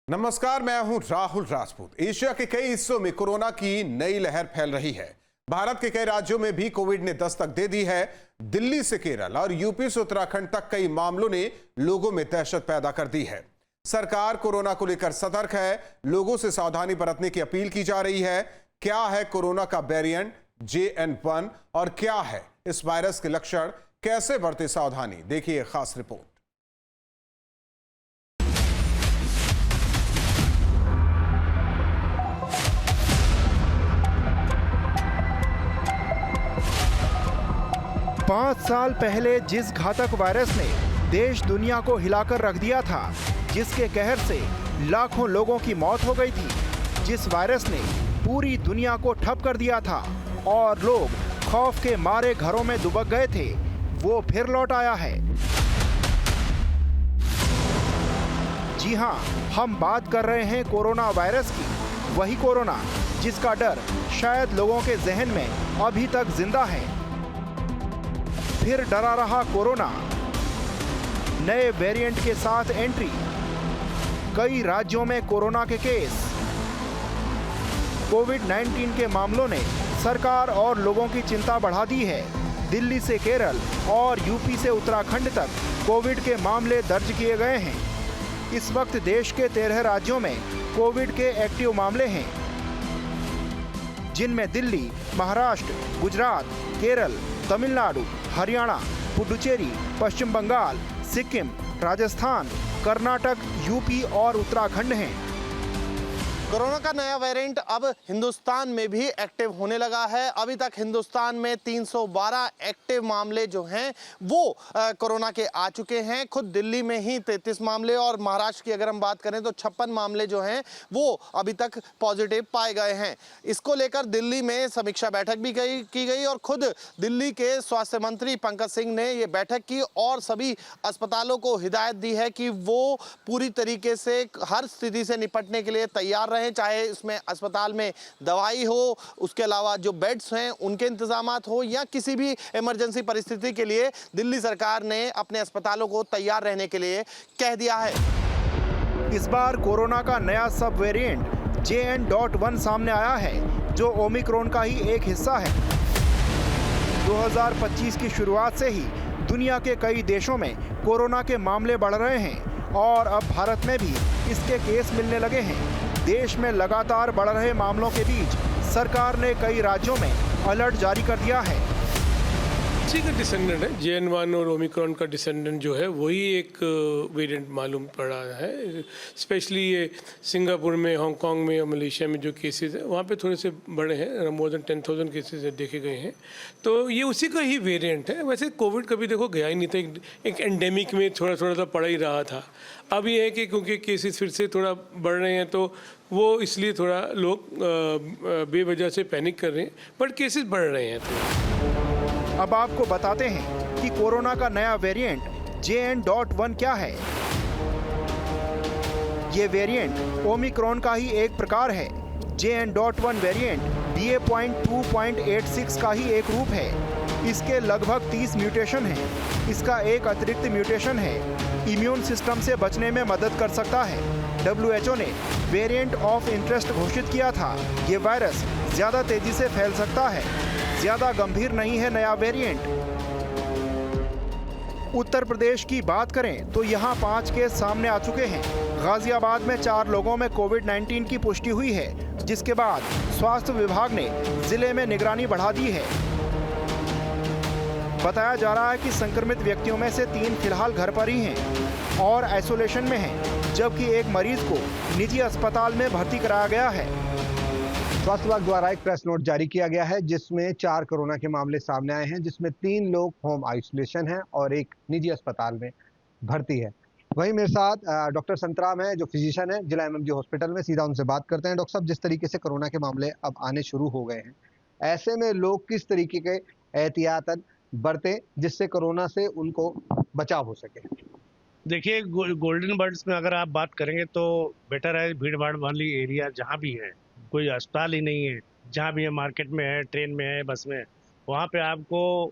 नमस्कार, मैं हूं राहुल राजपूत। एशिया के कई हिस्सों में कोरोना की नई लहर फैल रही है। भारत के कई राज्यों में भी कोविड ने दस्तक दे दी है। दिल्ली से केरल और यूपी से उत्तराखंड तक कई मामलों ने लोगों में दहशत पैदा कर दी है। सरकार कोरोना को लेकर सतर्क है। लोगों से सावधानी बरतने की अपील की जा रही है। क्या है कोरोना का वेरिएंट JN.1 और क्या है इस वायरस के लक्षण, कैसे बरते सावधानी, देखिए खास रिपोर्ट। पाँच साल पहले जिस घातक वायरस ने देश दुनिया को हिलाकर रख दिया था, जिसके कहर से लाखों लोगों की मौत हो गई थी, जिस वायरस ने पूरी दुनिया को ठप कर दिया था और लोग खौफ के मारे घरों में दुबक गए थे, वो फिर लौट आया है। जी हां, हम बात कर रहे हैं कोरोना वायरस की, वही कोरोना जिसका डर शायद लोगों के जहन में अभी तक जिंदा है। फिर डरा रहा कोरोना, नए वेरिएंट के साथ एंट्री, कई राज्यों में कोरोना के केस। कोविड-19 के मामलों ने सरकार और लोगों की चिंता बढ़ा दी है। दिल्ली से केरल और यूपी से उत्तराखंड तक कोविड के मामले दर्ज किए गए हैं। इस वक्त देश के 13 राज्यों में कोविड के एक्टिव मामले हैं, जिनमें दिल्ली, महाराष्ट्र, गुजरात, केरल, तमिलनाडु, हरियाणा, पुडुचेरी, पश्चिम बंगाल, सिक्किम, राजस्थान, कर्नाटक, यूपी और उत्तराखंड हैं। कोरोना का नया वेरिएंट अब हिंदुस्तान में भी एक्टिव होने लगा है। अभी तक हिंदुस्तान में 312 एक्टिव मामले जो हैं वो कोरोना के आ चुके हैं। खुद दिल्ली में ही 33 मामले और महाराष्ट्र की अगर हम बात करें तो 56 मामले जो हैं वो अभी तक पॉजिटिव पाए गए हैं। इसको लेकर दिल्ली में समीक्षा बैठक भी की गई और खुद दिल्ली के स्वास्थ्य मंत्री पंकज सिंह ने ये बैठक की और सभी अस्पतालों को हिदायत दी है कि वो पूरी तरीके से हर स्थिति से निपटने के लिए तैयार रहें, चाहे इसमें अस्पताल में दवाई हो, उसके अलावा जो बेड्स हैं उनके इंतजामात हो या किसी भी इमरजेंसी परिस्थिति के लिए दिल्ली सरकार ने अपने अस्पतालों को तैयार रहने के लिए कह दिया है। इस बार कोरोना का नया सब वेरिएंट JN.1 सामने आया है, जो ओमिक्रॉन का ही एक हिस्सा है। 2025 की शुरुआत से ही दुनिया के कई देशों में कोरोना के मामले बढ़ रहे हैं और अब भारत में भी इसके केस मिलने लगे हैं। देश में लगातार बढ़ रहे मामलों के बीच सरकार ने कई राज्यों में अलर्ट जारी कर दिया है। इसी का डिसेंडेंट है JN.1 और ओमिक्रॉन का डिसेंडेंट जो है वही एक वेरिएंट मालूम पड़ा है। स्पेशली ये सिंगापुर में, हांगकांग में और मलेशिया में जो केसेस हैं वहाँ पे थोड़े से बड़े हैं, मोर देन 10,000 केसेस देखे गए हैं। तो ये उसी का ही वेरिएंट है। वैसे कोविड कभी देखो गया ही नहीं था, एक एंडेमिक में थोड़ा थोड़ा सा पड़ा ही रहा था। अब ये है कि क्योंकि केसेस फिर से थोड़ा बढ़ रहे हैं तो वो इसलिए थोड़ा लोग बेवजह से पैनिक कर रहे हैं, बट केसेस बढ़ रहे हैं। तो अब आपको बताते हैं कि कोरोना का नया वेरिएंट JN.1 क्या है। ये वेरिएंट ओमिक्रॉन का ही एक प्रकार है। JN.1 वेरिएंट BA.2.86 का ही एक रूप है। इसके लगभग 30 म्यूटेशन हैं। इसका एक अतिरिक्त म्यूटेशन है, इम्यून सिस्टम से बचने में मदद कर सकता है। WHO ने वेरिएंट ऑफ इंटरेस्ट घोषित किया था। ये वायरस ज़्यादा तेजी से फैल सकता है, ज़्यादा गंभीर नहीं है नया वेरिएंट। उत्तर प्रदेश की बात करें तो यहाँ 5 केस सामने आ चुके हैं। गाजियाबाद में 4 लोगों में कोविड-19 की पुष्टि हुई है, जिसके बाद स्वास्थ्य विभाग ने जिले में निगरानी बढ़ा दी है। बताया जा रहा है कि संक्रमित व्यक्तियों में से 3 फिलहाल घर पर ही हैं और आइसोलेशन में हैं, जबकि एक मरीज को निजी अस्पताल में भर्ती कराया गया है। स्वास्थ्य विभाग द्वारा एक प्रेस नोट जारी किया गया है, जिसमें 4 कोरोना के मामले सामने आए हैं, जिसमें 3 लोग होम आइसोलेशन हैं और एक निजी अस्पताल में भर्ती है। वहीं मेरे साथ डॉक्टर संतराम है, जो फिजिशियन है जिला MMG हॉस्पिटल में। सीधा उनसे बात करते हैं। डॉक्टर साहब, जिस तरीके से कोरोना के मामले अब आने शुरू हो गए हैं, ऐसे में लोग किस तरीके के एहतियातन बरतें जिससे कोरोना से उनको बचाव हो सके? देखिए, गोल्डन बर्ड्स में अगर आप बात करेंगे तो बेटर है भीड़ भाड़ वाली एरिया जहाँ भी है, कोई अस्पताल ही नहीं है, जहाँ भी है, मार्केट में है, ट्रेन में है, बस में, वहाँ पे आपको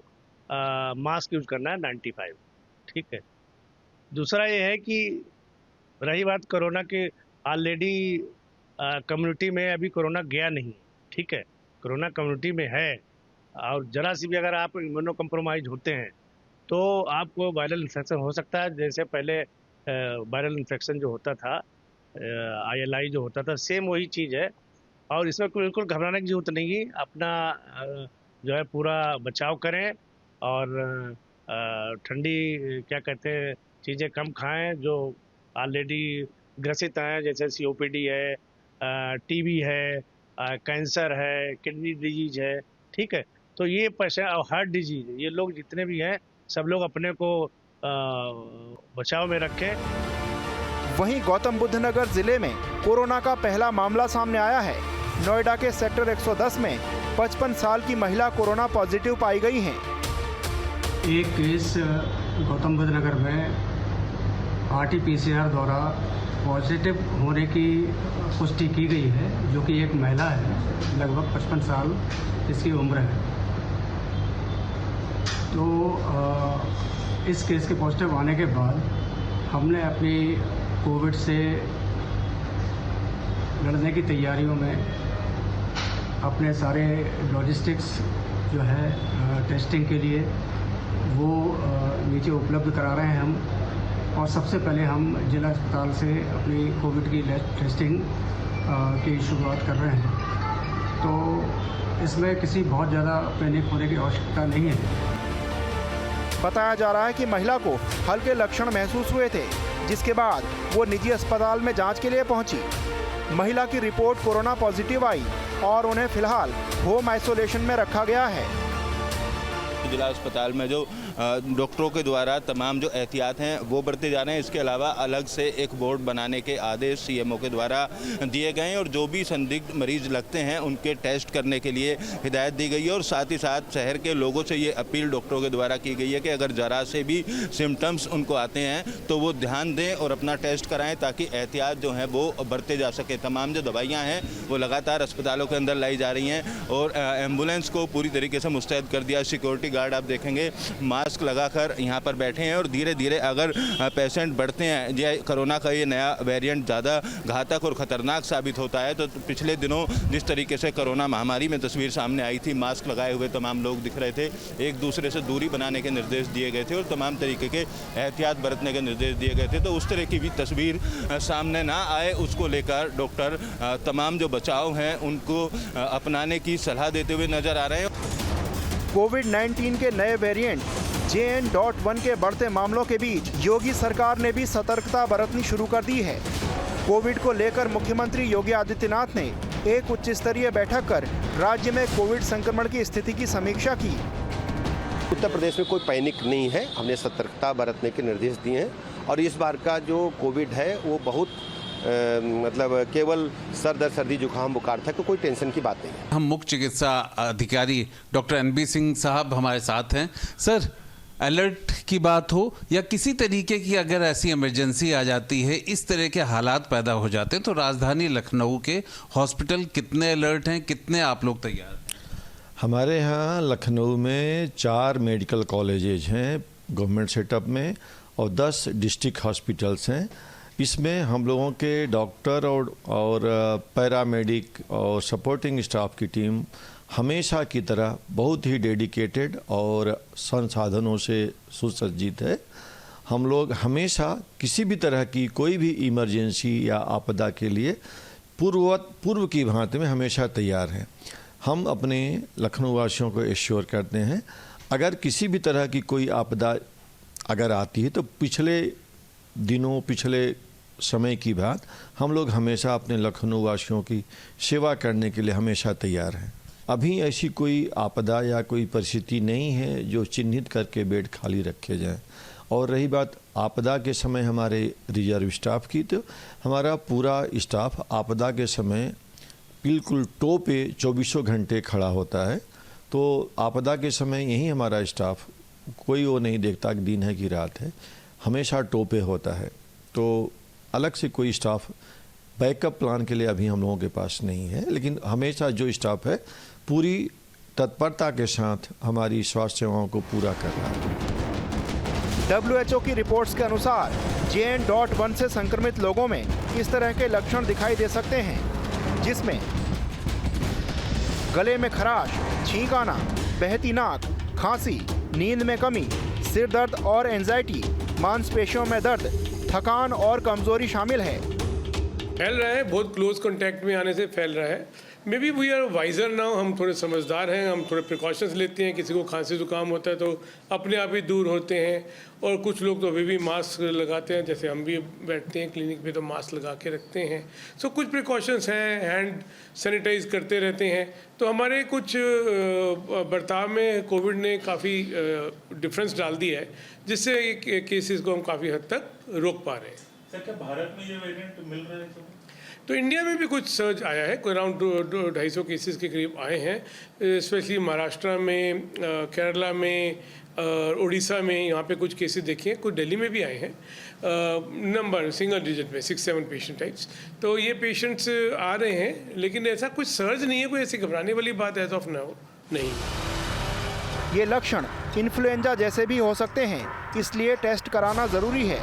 मास्क यूज करना है 95। ठीक है। दूसरा ये है कि रही बात कोरोना के ऑलरेडी कम्युनिटी में अभी कोरोना गया नहीं, ठीक है, कोरोना कम्युनिटी में है, और जरा सी भी अगर आप इम्यूनो कम्प्रोमाइज होते हैं तो आपको वायरल इन्फेक्शन हो सकता है। जैसे पहले वायरल इन्फेक्शन जो होता था, ILI जो होता था, सेम वही चीज़ है। और इसमें बिल्कुल घबराने की जरूरत नहीं है। अपना जो है पूरा बचाव करें और ठंडी क्या कहते हैं चीज़ें कम खाएं जो ऑलरेडी ग्रसित हैं, जैसे COPD है, TB है, कैंसर है, किडनी डिजीज है, ठीक है। तो ये हार्ट डिजीज, ये लोग जितने भी हैं सब लोग अपने को बचाव में रखें। वहीं गौतम बुद्ध नगर जिले में कोरोना का पहला मामला सामने आया है। नोएडा के सेक्टर 110 में 55 साल की महिला कोरोना पॉजिटिव पाई गई हैं। एक केस गौतम बुद्ध नगर में RT-PCR द्वारा पॉजिटिव होने की पुष्टि की गई है, जो कि एक महिला है, लगभग 55 साल इसकी उम्र है। तो इस केस के पॉजिटिव आने के बाद हमने अपनी कोविड से लड़ने की तैयारियों में अपने सारे लॉजिस्टिक्स जो है टेस्टिंग के लिए वो नीचे उपलब्ध करा रहे हैं हम। और सबसे पहले हम जिला अस्पताल से अपनी कोविड की टेस्टिंग की शुरुआत कर रहे हैं। तो इसमें किसी बहुत ज़्यादा पैनिक होने की आवश्यकता नहीं है। बताया जा रहा है कि महिला को हल्के लक्षण महसूस हुए थे, जिसके बाद वो निजी अस्पताल में जांच के लिए पहुंची। महिला की रिपोर्ट कोरोना पॉजिटिव आई और उन्हें फिलहाल होम आइसोलेशन में रखा गया है। जिला अस्पताल में जो डॉक्टरों के द्वारा तमाम जो एहतियात हैं वो बरते जा रहे हैं। इसके अलावा अलग से एक बोर्ड बनाने के आदेश CMO के द्वारा दिए गए हैं और जो भी संदिग्ध मरीज लगते हैं उनके टेस्ट करने के लिए हिदायत दी गई है। और साथ ही साथ शहर के लोगों से ये अपील डॉक्टरों के द्वारा की गई है कि अगर ज़रा से भी सिम्टम्स उनको आते हैं तो वो ध्यान दें और अपना टेस्ट कराएं, ताकि एहतियात जो हैं वो बरते जा सके। तमाम जो दवाइयाँ हैं वो लगातार अस्पतालों के अंदर लाई जा रही हैं और एम्बुलेंस को पूरी तरीके से मुस्तैद कर दिया। सिक्योरिटी गार्ड आप देखेंगे मास्क लगाकर यहाँ पर बैठे हैं और धीरे धीरे अगर पेशेंट बढ़ते हैं या कोरोना का ये नया वेरिएंट ज़्यादा घातक और ख़तरनाक साबित होता है तो पिछले दिनों जिस तरीके से कोरोना महामारी में तस्वीर सामने आई थी, मास्क लगाए हुए तमाम लोग दिख रहे थे, एक दूसरे से दूरी बनाने के निर्देश दिए गए थे और तमाम तरीके के एहतियात बरतने के निर्देश दिए गए थे। तो उस तरह की भी तस्वीर सामने ना आए, उसको लेकर डॉक्टर तमाम जो बचाव हैं उनको अपनाने की सलाह देते हुए नज़र आ रहे हैं। कोविड-19 के नए वेरिएंट JN.1 के बढ़ते मामलों के बीच योगी सरकार ने भी सतर्कता बरतनी शुरू कर दी है। कोविड को लेकर मुख्यमंत्री योगी आदित्यनाथ ने एक उच्च स्तरीय बैठक कर राज्य में कोविड संक्रमण की स्थिति की समीक्षा की। उत्तर प्रदेश में कोई पैनिक नहीं है, हमने सतर्कता बरतने के निर्देश दिए हैं और इस बार का जो कोविड है वो बहुत मतलब केवल सर दर्द सर्दी जुकाम बुखार था, तो कोई टेंशन की बात नहीं है। हम मुख्य चिकित्सा अधिकारी डॉक्टर NB सिंह साहब हमारे साथ हैं। सर, अलर्ट की बात हो या किसी तरीके की अगर ऐसी इमरजेंसी आ जाती है, इस तरह के हालात पैदा हो जाते हैं, तो राजधानी लखनऊ के हॉस्पिटल कितने अलर्ट हैं, कितने आप लोग तैयार? हमारे यहाँ लखनऊ में 4 मेडिकल कॉलेजेज हैं गवर्नमेंट सेटअप में और 10 डिस्ट्रिक्ट हॉस्पिटल्स हैं। इसमें हम लोगों के डॉक्टर और पैरामेडिक और सपोर्टिंग स्टाफ की टीम हमेशा की तरह बहुत ही डेडिकेटेड और संसाधनों से सुसज्जित है। हम लोग हमेशा किसी भी तरह की कोई भी इमरजेंसी या आपदा के लिए पूर्व की भांति में हमेशा तैयार हैं। हम अपने लखनऊ वासियों को एश्योर करते हैं अगर किसी भी तरह की कोई आपदा अगर आती है तो पिछले समय की बात हम लोग हमेशा अपने लखनऊ वासियों की सेवा करने के लिए हमेशा तैयार हैं। अभी ऐसी कोई आपदा या कोई परिस्थिति नहीं है जो चिन्हित करके बेड खाली रखे जाएं। और रही बात आपदा के समय हमारे रिजर्व स्टाफ की, तो हमारा पूरा स्टाफ आपदा के समय बिल्कुल टो पे 24 घंटे खड़ा होता है। तो आपदा के समय यही हमारा स्टाफ कोई वो नहीं देखता कि दिन है कि रात है, हमेशा टो पे होता है। तो अलग से कोई स्टाफ बैकअप प्लान के लिए अभी हम लोगों के पास नहीं है, लेकिन हमेशा जो स्टाफ है पूरी तत्परता के साथ हमारी स्वास्थ्य सेवाओं को पूरा कर रहा है। WHO की रिपोर्ट्स के अनुसार JN.1 से संक्रमित लोगों में इस तरह के लक्षण दिखाई दे सकते हैं, जिसमें गले में खराश, छींक आना, बहती नाक, खांसी, नींद में कमी, सिर दर्द और एंजाइटी, मांसपेशियों में दर्द, थकान और कमजोरी शामिल है। फैल रहा है, बहुत क्लोज कांटेक्ट में आने से फैल रहा है। Maybe we are wiser now, हम थोड़े समझदार हैं, हम थोड़े प्रिकॉशंस लेते हैं। किसी को खांसी जुकाम होता है तो अपने आप ही दूर होते हैं, और कुछ लोग तो अभी भी मास्क लगाते हैं, जैसे हम भी बैठते हैं क्लिनिक पे तो मास्क लगा के रखते हैं। सो कुछ प्रिकॉशंस हैं, हैंड सैनिटाइज करते रहते हैं। तो हमारे कुछ बर्ताव में कोविड ने काफ़ी डिफरेंस डाल दिया है, जिससे केसेस को हम काफ़ी हद तक रोक पा रहे हैं। सर, क्या भारत में ये वेरिएंट मिल रहा है? तो इंडिया में भी कुछ सर्च आया है, कोई अराउंड 250 केसेस के करीब आए हैं, स्पेशली महाराष्ट्र में, केरला में, उड़ीसा में, यहाँ पे कुछ केसेस देखे हैं, कुछ दिल्ली में भी आए हैं। नंबर सिंगल डिजिट में 6-7 पेशेंट टाइप्स। तो ये पेशेंट्स आ रहे हैं, लेकिन ऐसा कुछ सर्च नहीं है, कोई ऐसी घबराने वाली बात एज ऑफ नाउ नहीं। ये लक्षण इन्फ्लुएंजा जैसे भी हो सकते हैं, इसलिए टेस्ट कराना जरूरी है।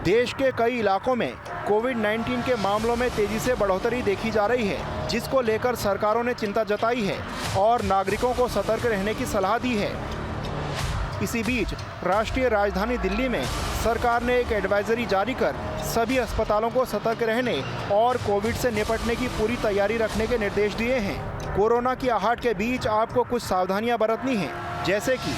देश के कई इलाकों में कोविड-19 के मामलों में तेजी से बढ़ोतरी देखी जा रही है, जिसको लेकर सरकारों ने चिंता जताई है और नागरिकों को सतर्क रहने की सलाह दी है। इसी बीच राष्ट्रीय राजधानी दिल्ली में सरकार ने एक एडवाइजरी जारी कर सभी अस्पतालों को सतर्क रहने और कोविड से निपटने की पूरी तैयारी रखने के निर्देश दिए हैं। कोरोना की आहट के बीच आपको कुछ सावधानियां बरतनी हैं, जैसे कि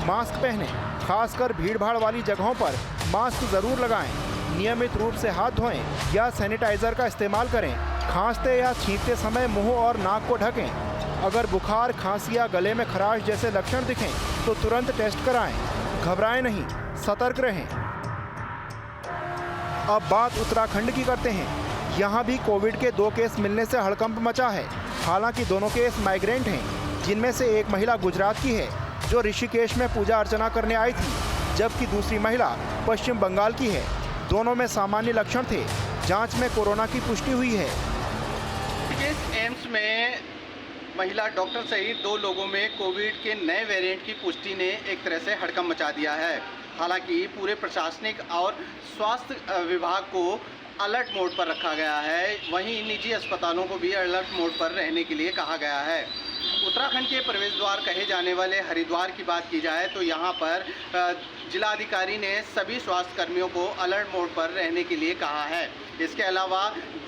मास्क पहनें, खासकर भीड़-भाड़ वाली जगहों पर मास्क जरूर लगाएं, नियमित रूप से हाथ धोएं या सैनिटाइजर का इस्तेमाल करें, खांसते या छींकते समय मुंह और नाक को ढकें। अगर बुखार, खांसी या गले में खराश जैसे लक्षण दिखें तो तुरंत टेस्ट कराएं, घबराएं नहीं, सतर्क रहें। अब बात उत्तराखंड की करते हैं। यहाँ भी कोविड के 2 केस मिलने से हड़कंप मचा है। हालांकि दोनों केस माइग्रेंट हैं, जिनमें से एक महिला गुजरात की है जो ऋषिकेश में पूजा अर्चना करने आई थी, जबकि दूसरी महिला पश्चिम बंगाल की है। दोनों में सामान्य लक्षण थे। जांच में कोरोना की पुष्टि हुई है। एम्स में महिला डॉक्टर सहित 2 लोगों में कोविड के नए वेरिएंट की पुष्टि ने एक तरह से हड़कंप मचा दिया है। हालांकि पूरे प्रशासनिक और स्वास्थ्य विभाग को अलर्ट मोड पर रखा गया है। वहीं निजी अस्पतालों को भी अलर्ट मोड पर रहने के लिए कहा गया है। उत्तराखंड के प्रवेश द्वार कहे जाने वाले हरिद्वार की बात की जाए तो यहाँ पर जिलाधिकारी ने सभी स्वास्थ्य कर्मियों को अलर्ट मोड पर रहने के लिए कहा है। इसके अलावा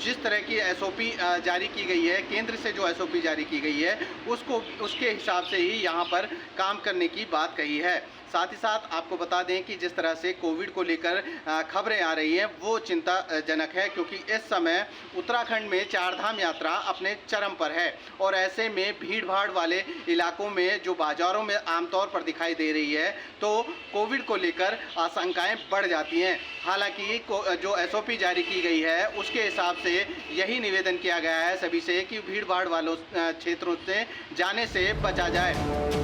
जिस तरह की एसओपी जारी की गई है, केंद्र से जो एसओपी जारी की गई है उसके हिसाब से ही यहाँ पर काम करने की बात कही है। साथ ही साथ आपको बता दें कि जिस तरह से कोविड को लेकर खबरें आ रही हैं वो चिंताजनक है, क्योंकि इस समय उत्तराखंड में 4 धाम यात्रा अपने चरम पर है और ऐसे में भीड़-भाड़ वाले इलाकों में जो बाजारों में आमतौर पर दिखाई दे रही है तो कोविड को लेकर आशंकाएं बढ़ जाती हैं। हालांकि जो एसओपी जारी की गई है उसके हिसाब से यही निवेदन किया गया है सभी से कि भीड़-भाड़ वालों क्षेत्रों से जाने से बचा जाए।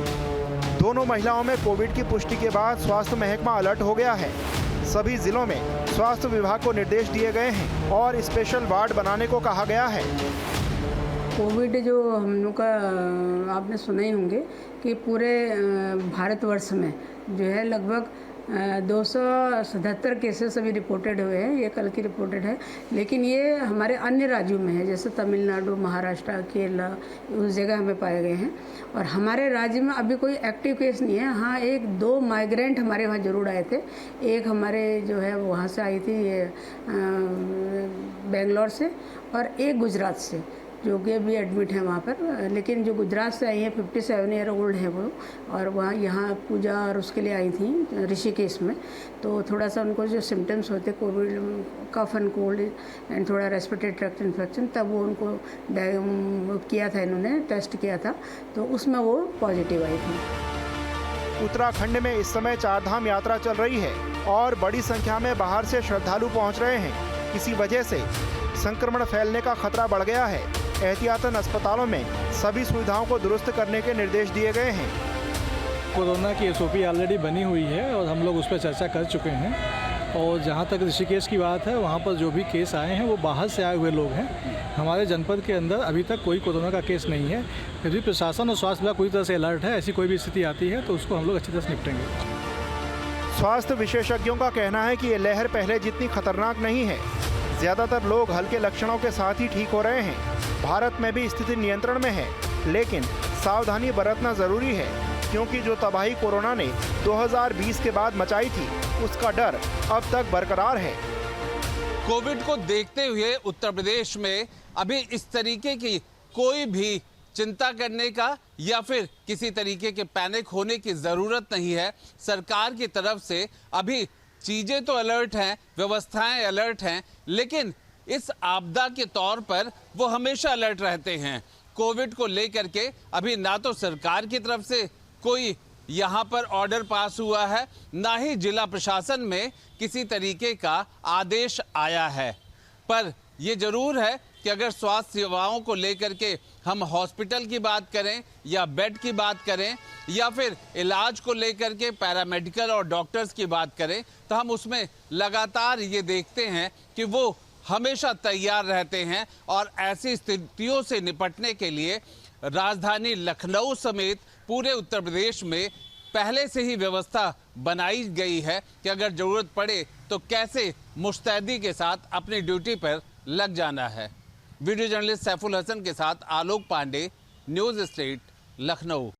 दोनों महिलाओं में कोविड की पुष्टि के बाद स्वास्थ्य महकमा अलर्ट हो गया है। सभी जिलों में स्वास्थ्य विभाग को निर्देश दिए गए हैं और स्पेशल वार्ड बनाने को कहा गया है। कोविड जो हम लोग का आपने सुने ही होंगे कि पूरे भारतवर्ष में जो है लगभग 277 केसेस अभी रिपोर्टेड हुए हैं। ये कल की रिपोर्टेड है, लेकिन ये हमारे अन्य राज्यों में है, जैसे तमिलनाडु, महाराष्ट्र, केरला, उस जगह हमें पाए गए हैं। और हमारे राज्य में अभी कोई एक्टिव केस नहीं है। हाँ, 1-2 माइग्रेंट हमारे वहाँ ज़रूर आए थे। एक हमारे जो है वहाँ से आई थी, ये बेंगलोर से, और एक गुजरात से, जो कि अभी एडमिट है वहाँ पर। लेकिन जो गुजरात से आई हैं 57 ईयर ओल्ड है वो, और वहाँ यहाँ पूजा और उसके लिए आई थी ऋषिकेश में। तो थोड़ा सा उनको जो सिम्टम्स होते कोविड, कफ एंड कोल्ड एंड थोड़ा रेस्पिरेटरी ट्रैक्ट इन्फेक्शन, तब वो उनको किया था, इन्होंने टेस्ट किया था, तो उसमें वो पॉजिटिव आई थी। उत्तराखंड में इस समय 4 धाम यात्रा चल रही है और बड़ी संख्या में बाहर से श्रद्धालु पहुँच रहे हैं। इसी वजह से संक्रमण फैलने का खतरा बढ़ गया है। एहतियातन अस्पतालों में सभी सुविधाओं को दुरुस्त करने के निर्देश दिए गए हैं। कोरोना की एसओपी ऑलरेडी बनी हुई है और हम लोग उस पर चर्चा कर चुके हैं। और जहाँ तक ऋषिकेश की बात है, वहाँ पर जो भी केस आए हैं वो बाहर से आए हुए लोग हैं। हमारे जनपद के अंदर अभी तक कोई कोरोना का केस नहीं है। फिर भी प्रशासन और स्वास्थ्य विभाग पूरी तरह से अलर्ट है। ऐसी कोई भी स्थिति आती है तो उसको हम लोग अच्छी तरह से निपटेंगे। स्वास्थ्य विशेषज्ञों का कहना है कि ये लहर पहले जितनी खतरनाक नहीं है। ज्यादातर लोग हल्के लक्षणों के साथ ही ठीक हो रहे हैं। भारत में भी स्थिति नियंत्रण में है, लेकिन सावधानी बरतना जरूरी है, क्योंकि जो तबाही कोरोना ने 2020 के बाद मचाई थी, उसका डर अब तक बरकरार है। कोविड को देखते हुए उत्तर प्रदेश में अभी इस तरीके की कोई भी चिंता करने का या फिर किसी तरीके के पैनिक होने की ज़रूरत नहीं है। सरकार की तरफ से अभी चीज़ें तो अलर्ट हैं, व्यवस्थाएं अलर्ट हैं, लेकिन इस आपदा के तौर पर वो हमेशा अलर्ट रहते हैं। कोविड को लेकर के अभी ना तो सरकार की तरफ से कोई यहाँ पर ऑर्डर पास हुआ है, ना ही जिला प्रशासन में किसी तरीके का आदेश आया है। पर ये जरूर है कि अगर स्वास्थ्य सेवाओं को लेकर के हम हॉस्पिटल की बात करें या बेड की बात करें या फिर इलाज को लेकर के पैरामेडिकल और डॉक्टर्स की बात करें, तो हम उसमें लगातार ये देखते हैं कि वो हमेशा तैयार रहते हैं और ऐसी स्थितियों से निपटने के लिए राजधानी लखनऊ समेत पूरे उत्तर प्रदेश में पहले से ही व्यवस्था बनाई गई है कि अगर जरूरत पड़े तो कैसे मुस्तैदी के साथ अपनी ड्यूटी पर लग जाना है। वीडियो जर्नलिस्ट सैफुल हसन के साथ आलोक पांडे, न्यूज़ स्टेट, लखनऊ।